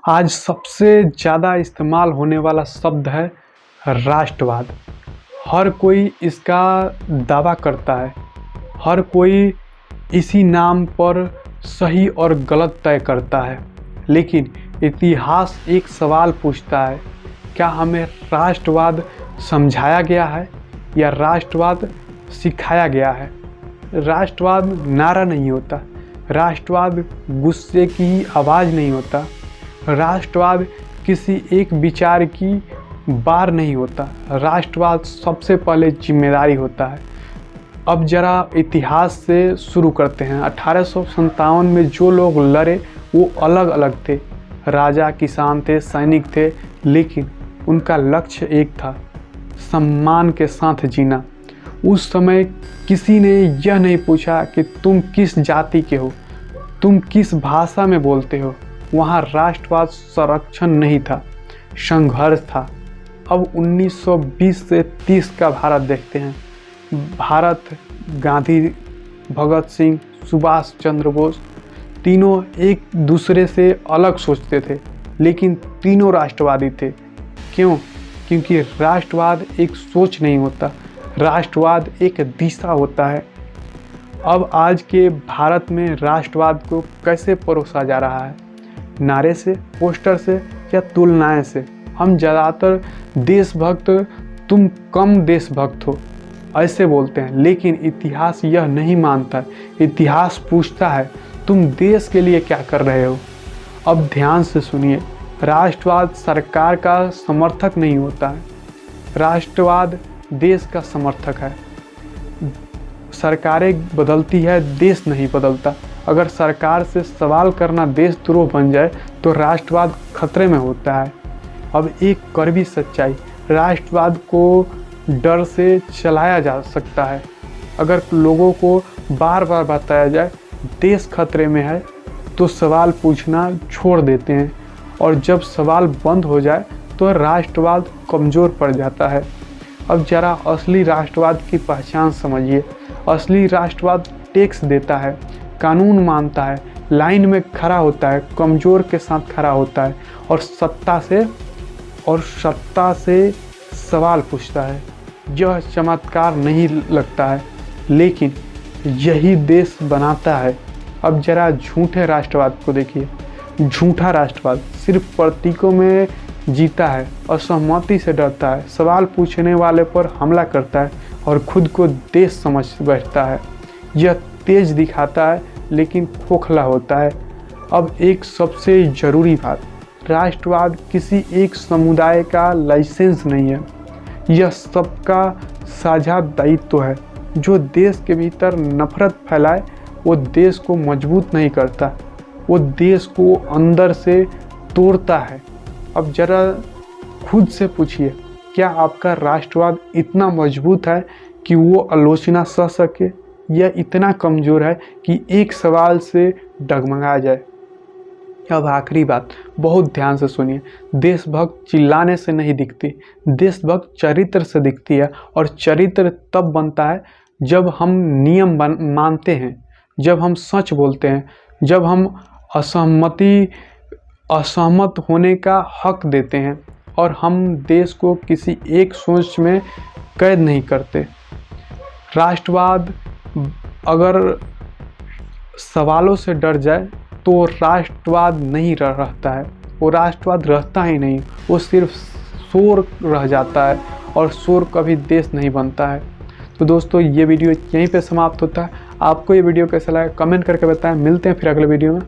आज सबसे ज़्यादा इस्तेमाल होने वाला शब्द है राष्ट्रवाद। हर कोई इसका दावा करता है, हर कोई इसी नाम पर सही और गलत तय करता है। लेकिन इतिहास एक सवाल पूछता है, क्या हमें राष्ट्रवाद समझाया गया है या राष्ट्रवाद सिखाया गया है? राष्ट्रवाद नारा नहीं होता, राष्ट्रवाद गुस्से की आवाज़ नहीं होता, राष्ट्रवाद किसी एक विचार की बार नहीं होता। राष्ट्रवाद सबसे पहले जिम्मेदारी होता है। अब जरा इतिहास से शुरू करते हैं। 1857 में जो लोग लड़े वो अलग अलग थे, राजा, किसान थे, सैनिक थे, लेकिन उनका लक्ष्य एक था, सम्मान के साथ जीना। उस समय किसी ने यह नहीं पूछा कि तुम किस जाति के हो, तुम किस भाषा में बोलते हो। वहाँ राष्ट्रवाद संरक्षण नहीं था, संघर्ष था। अब 1920 से 30 का भारत देखते हैं। भारत, गांधी, भगत सिंह, सुभाष चंद्र बोस तीनों एक दूसरे से अलग सोचते थे, लेकिन तीनों राष्ट्रवादी थे। क्यों? क्योंकि राष्ट्रवाद एक सोच नहीं होता, राष्ट्रवाद एक दिशा होता है। अब आज के भारत में राष्ट्रवाद को कैसे परोसा जा रहा है? नारे से, पोस्टर से या तुलनाएं से। हम ज़्यादातर देशभक्त, तुम कम देशभक्त हो, ऐसे बोलते हैं, लेकिन इतिहास यह नहीं मानता। इतिहास पूछता है, तुम देश के लिए क्या कर रहे हो? अब ध्यान से सुनिए, राष्ट्रवाद सरकार का समर्थक नहीं होता है, राष्ट्रवाद देश का समर्थक है। सरकारें बदलती है, देश नहीं बदलता। अगर सरकार से सवाल करना देशद्रोह बन जाए तो राष्ट्रवाद खतरे में होता है। अब एक कड़वी सच्चाई, राष्ट्रवाद को डर से चलाया जा सकता है। अगर लोगों को बार बार बताया जाए देश खतरे में है तो सवाल पूछना छोड़ देते हैं, और जब सवाल बंद हो जाए तो राष्ट्रवाद कमज़ोर पड़ जाता है। अब जरा असली राष्ट्रवाद की पहचान समझिए। असली राष्ट्रवाद टैक्स देता है, कानून मानता है, लाइन में खड़ा होता है, कमज़ोर के साथ खड़ा होता है, और सत्ता से सवाल पूछता है। यह चमत्कार नहीं लगता है, लेकिन यही देश बनाता है। अब जरा झूठे राष्ट्रवाद को देखिए। झूठा राष्ट्रवाद सिर्फ प्रतीकों में जीता है, असहमति से डरता है, सवाल पूछने वाले पर हमला करता है और खुद को देश समझ बैठता है। यह तेज दिखाता है लेकिन खोखला होता है। अब एक सबसे ज़रूरी बात, राष्ट्रवाद किसी एक समुदाय का लाइसेंस नहीं है, यह सबका साझा दायित्व है। जो देश के भीतर नफरत फैलाए वो देश को मजबूत नहीं करता, वो देश को अंदर से तोड़ता है। अब जरा खुद से पूछिए, क्या आपका राष्ट्रवाद इतना मजबूत है कि वो आलोचना सह सके, या इतना कमज़ोर है कि एक सवाल से डगमगा जाए? अब आखिरी बात, बहुत ध्यान से सुनिए। देशभक्त चिल्लाने से नहीं दिखती, देशभक्त चरित्र से दिखती है, और चरित्र तब बनता है जब हम नियम मानते हैं, जब हम सच बोलते हैं, जब हम असहमत होने का हक देते हैं, और हम देश को किसी एक सोच में कैद नहीं करते। राष्ट्रवाद अगर सवालों से डर जाए तो राष्ट्रवाद नहीं रहता है, वो राष्ट्रवाद रहता ही नहीं, वो सिर्फ शोर रह जाता है, और शोर कभी देश नहीं बनता है। तो दोस्तों, ये वीडियो यहीं पे समाप्त होता है। आपको ये वीडियो कैसा लगा कमेंट करके बताएं। मिलते हैं फिर अगले वीडियो में।